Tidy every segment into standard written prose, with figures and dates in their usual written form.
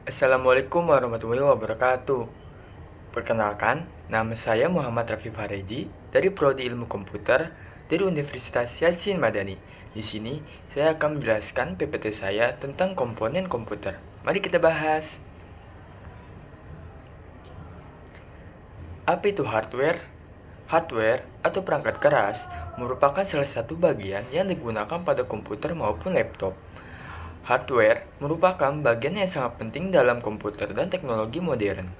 Assalamualaikum warahmatullahi wabarakatuh. Perkenalkan, nama saya Muhammad Rafi Fareji dari Prodi Ilmu Komputer dari Universitas Yassin Madani. Di sini, saya akan menjelaskan PPT saya tentang komponen komputer. Mari kita bahas. Apa itu hardware? Hardware atau perangkat keras merupakan salah satu bagian yang digunakan pada komputer maupun laptop. Hardware merupakan bagian yang sangat penting dalam komputer dan teknologi modern.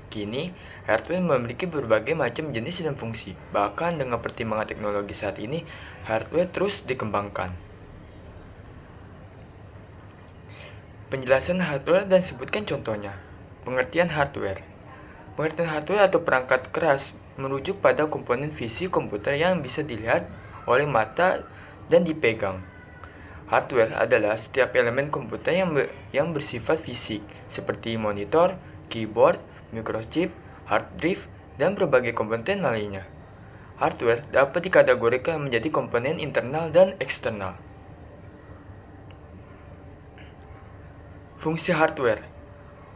Kini, hardware memiliki berbagai macam jenis dan fungsi. Bahkan dengan pertimbangan teknologi saat ini, hardware terus dikembangkan. Penjelasan hardware dan sebutkan contohnya. Pengertian hardware. Pengertian hardware atau perangkat keras merujuk pada komponen fisik komputer yang bisa dilihat oleh mata dan dipegang. Hardware adalah setiap elemen komputer yang bersifat fisik, seperti monitor, keyboard, microchip, hard drive, dan berbagai komponen lainnya. Hardware dapat dikategorikan menjadi komponen internal dan eksternal. Fungsi hardware.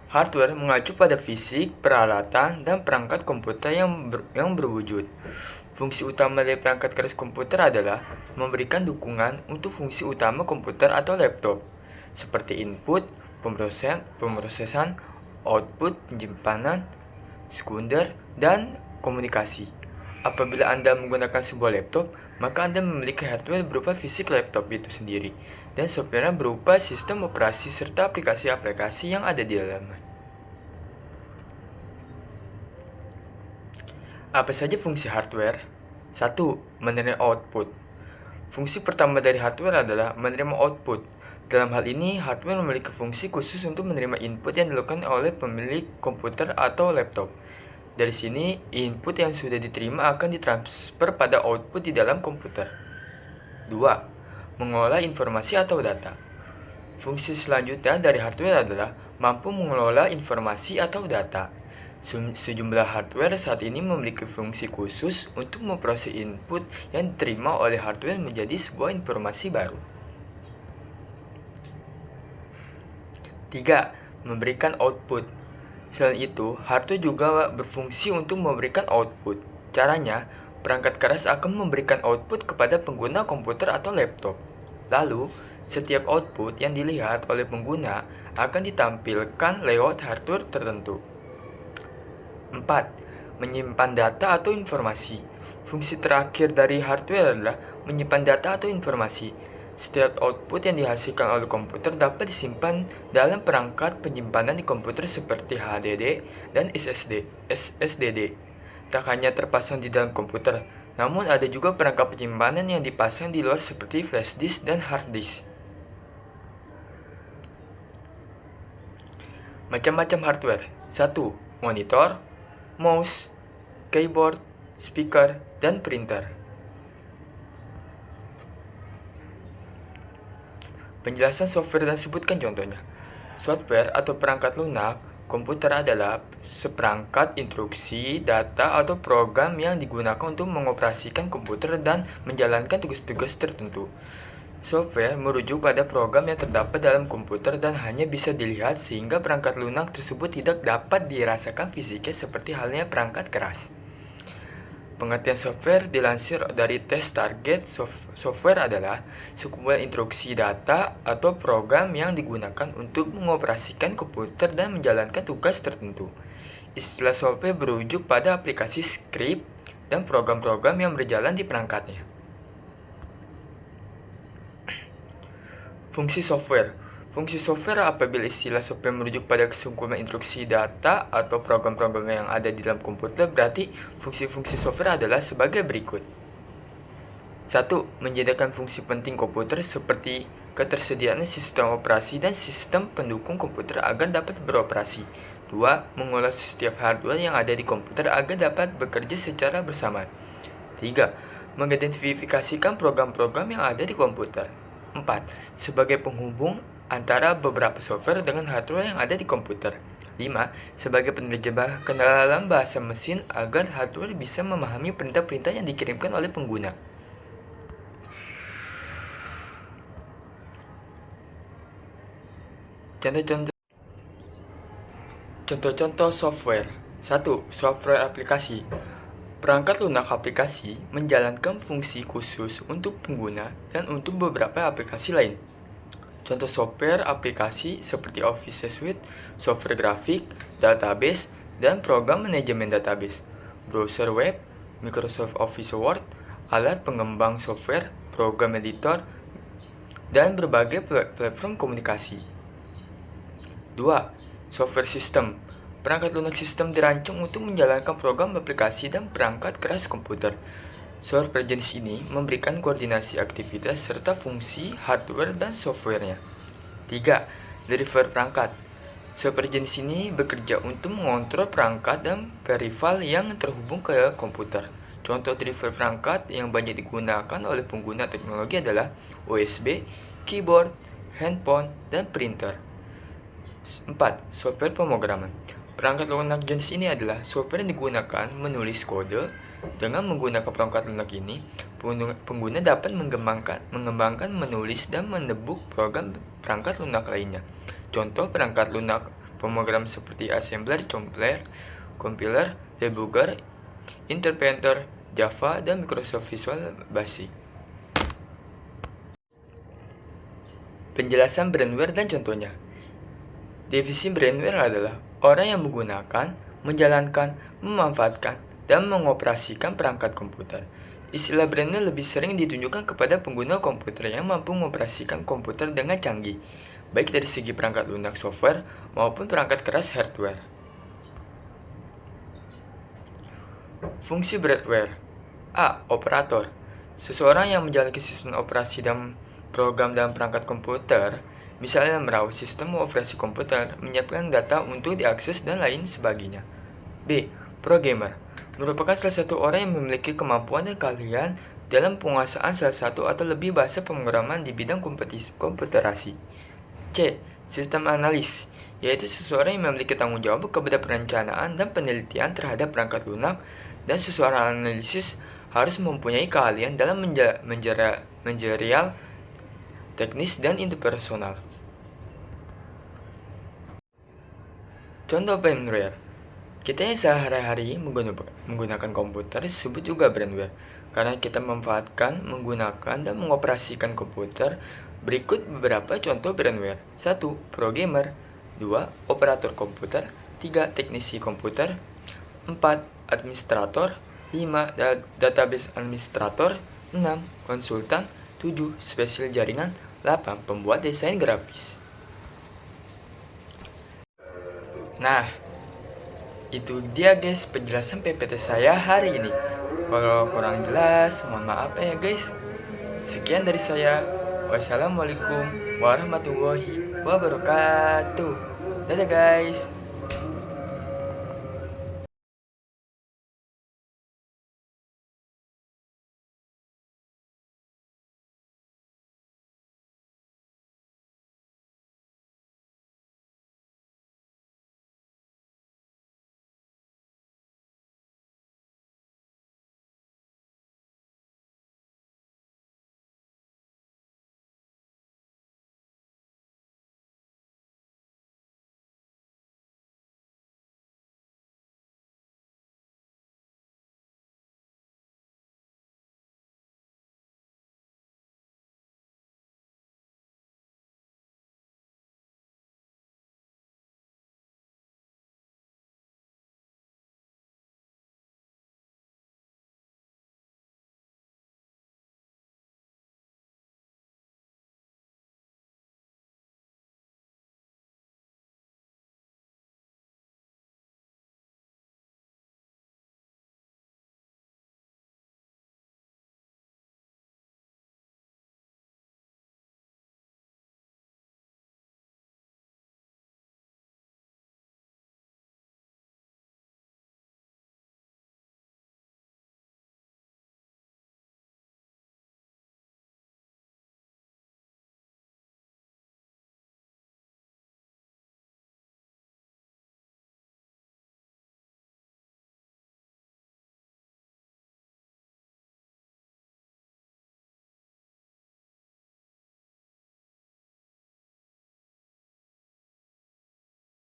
Hardware mengacu pada fisik, peralatan, dan perangkat komputer yang berwujud. Fungsi utama dari perangkat keras komputer adalah memberikan dukungan untuk fungsi utama komputer atau laptop, seperti input, pemrosesan, output, penyimpanan, sekunder, dan komunikasi. Apabila Anda menggunakan sebuah laptop, maka Anda memiliki hardware berupa fisik laptop itu sendiri, dan software berupa sistem operasi serta aplikasi-aplikasi yang ada di dalamnya. Apa saja fungsi hardware? 1. Menerima output. Fungsi pertama dari hardware adalah menerima output. Dalam hal ini, hardware memiliki fungsi khusus untuk menerima input yang dilakukan oleh pemilik komputer atau laptop. Dari sini, input yang sudah diterima akan ditransfer pada output di dalam komputer. 2. Mengolah informasi atau data. Fungsi selanjutnya dari hardware adalah mampu mengelola informasi atau data. Sejumlah hardware saat ini memiliki fungsi khusus untuk memproses input yang diterima oleh hardware menjadi sebuah informasi baru. 3. Memberikan output. Selain itu, hardware juga berfungsi untuk memberikan output. Caranya, perangkat keras akan memberikan output kepada pengguna komputer atau laptop. Lalu, setiap output yang dilihat oleh pengguna akan ditampilkan lewat hardware tertentu. 4. Menyimpan data atau informasi. Fungsi terakhir dari hardware adalah menyimpan data atau informasi. Setiap output yang dihasilkan oleh komputer dapat disimpan dalam perangkat penyimpanan di komputer seperti HDD dan SSD. Tak hanya terpasang di dalam komputer, namun ada juga perangkat penyimpanan yang dipasang di luar seperti flash disk dan hard disk. Macam-macam hardware. 1. Monitor, mouse, keyboard, speaker, dan printer. Penjelasan software dan sebutkan contohnya. Software atau perangkat lunak komputer adalah seperangkat instruksi, data, atau program yang digunakan untuk mengoperasikan komputer dan menjalankan tugas-tugas tertentu. Software merujuk pada program yang terdapat dalam komputer dan hanya bisa dilihat sehingga perangkat lunak tersebut tidak dapat dirasakan fisiknya seperti halnya perangkat keras. Pengertian software dilansir dari tes target software adalah sekumpulan instruksi data atau program yang digunakan untuk mengoperasikan komputer dan menjalankan tugas tertentu. Istilah software berujuk pada aplikasi script dan program-program yang berjalan di perangkatnya. Fungsi software. Fungsi software apabila istilah software merujuk pada kesekumpulan instruksi data atau program-program yang ada di dalam komputer, berarti fungsi-fungsi software adalah sebagai berikut. 1. Menyediakan fungsi penting komputer seperti ketersediaan sistem operasi dan sistem pendukung komputer agar dapat beroperasi. 2. Mengolah setiap hardware yang ada di komputer agar dapat bekerja secara bersamaan. 3. Mengidentifikasikan program-program yang ada di komputer. 4. Sebagai penghubung antara beberapa software dengan hardware yang ada di komputer. 5. Sebagai penerjemah ke dalam bahasa mesin agar hardware bisa memahami perintah-perintah yang dikirimkan oleh pengguna. Contoh-contoh Contoh-contoh software. 1. Software aplikasi. Perangkat lunak aplikasi menjalankan fungsi khusus untuk pengguna dan untuk beberapa aplikasi lain. Contoh software aplikasi seperti Office Suite, software grafik, database, dan program manajemen database, browser web, Microsoft Office Word, alat pengembang software, program editor, dan berbagai platform komunikasi. 2. Software system. Perangkat lunak sistem dirancang untuk menjalankan program aplikasi dan perangkat keras komputer. Software jenis ini memberikan koordinasi aktivitas serta fungsi hardware dan softwarenya. 3. Driver perangkat. Software jenis ini bekerja untuk mengontrol perangkat dan peripheral yang terhubung ke komputer. Contoh driver perangkat yang banyak digunakan oleh pengguna teknologi adalah USB, keyboard, handphone, dan printer. 4. Software pemrograman. Perangkat lunak jenis ini adalah software yang digunakan menulis kode. Dengan menggunakan perangkat lunak ini, pengguna dapat mengembangkan, menulis, dan menebuk program perangkat lunak lainnya. Contoh perangkat lunak pemrogram seperti assembler, compiler, debugger, interpreter, Java, dan Microsoft Visual Basic. Penjelasan brandware dan contohnya. Definisi brandware adalah orang yang menggunakan, menjalankan, memanfaatkan, dan mengoperasikan perangkat komputer. Istilah brandware lebih sering ditunjukkan kepada pengguna komputer yang mampu mengoperasikan komputer dengan canggih, baik dari segi perangkat lunak software maupun perangkat keras hardware. Fungsi brandware. A. Operator. Seseorang yang menjalankan sistem operasi dan program dalam perangkat komputer, misalnya merawat sistem operasi komputer, menyiapkan data untuk diakses, dan lain sebagainya. B. Programmer. Merupakan salah satu orang yang memiliki kemampuan dan keahlian dalam penguasaan salah satu atau lebih bahasa pemrograman di bidang komputerasi. C. Sistem analis, yaitu seseorang yang memiliki tanggung jawab kepada perencanaan dan penelitian terhadap perangkat lunak, dan seseorang analisis harus mempunyai keahlian dalam manajerial, teknis, dan interpersonal. Contoh brandware. Kita yang sehari-hari menggunakan komputer disebut juga brandware, karena kita memanfaatkan, menggunakan, dan mengoperasikan komputer. Berikut beberapa contoh brandware. 1. Programmer. 2. Operator komputer. 3. Teknisi komputer. 4. Administrator. 5. Database administrator. 6. Konsultan. 7. Spesial jaringan. 8. Pembuat desain grafis. Nah, itu dia guys penjelasan PPT saya hari ini. Kalau kurang jelas, mohon maaf ya guys. Sekian dari saya. Wassalamualaikum warahmatullahi wabarakatuh. Dadah guys.